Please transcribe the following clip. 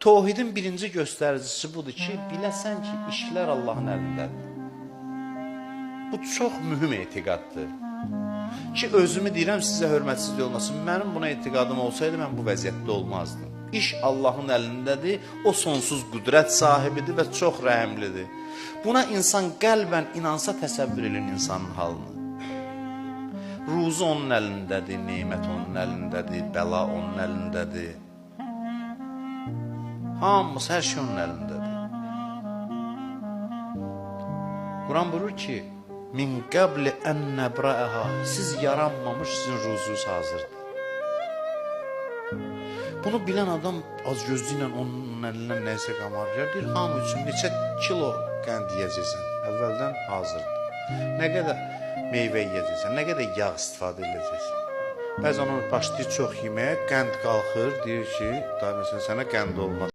Tövhidin birinci göstəricisi budur ki, biləsən ki, işlər Allahın əlindədir. Bu çox mühüm etiqaddır. Ki, özümü deyirəm, sizə hörmətsizlik olmasın. Mənim buna etiqadım olsaydı, mən bu vəziyyətdə olmazdım. İş Allahın əlindədir, o sonsuz qüdrət sahibidir və çox rəhimlidir. Buna insan qəlbən inansa təsəvvür edin insanın halını. Ruzu onun əlindədir, neymət onun əlindədir, bəla onun əlindədir. Hamımız, hər şey onun əlindədir. Quran buyurur ki, min qəbli ən nəbrəəha, siz yaranmamış, sizin ruzunuz hazırdır. Bunu bilən adam az gözlü ilə onun əlindən nəysə qamarlayar, deyir, hamı üçün neçə kilo qənd yiyəcəksən, əvvəldən hazırdır. Nə qədər meyvə yiyəcəksən, nə qədər yağ istifadə edəcəksən. Bəzən onu başlayır çox yeməyə, qənd qalxır, deyir ki, daha məsələn, sənə qənd olmaz.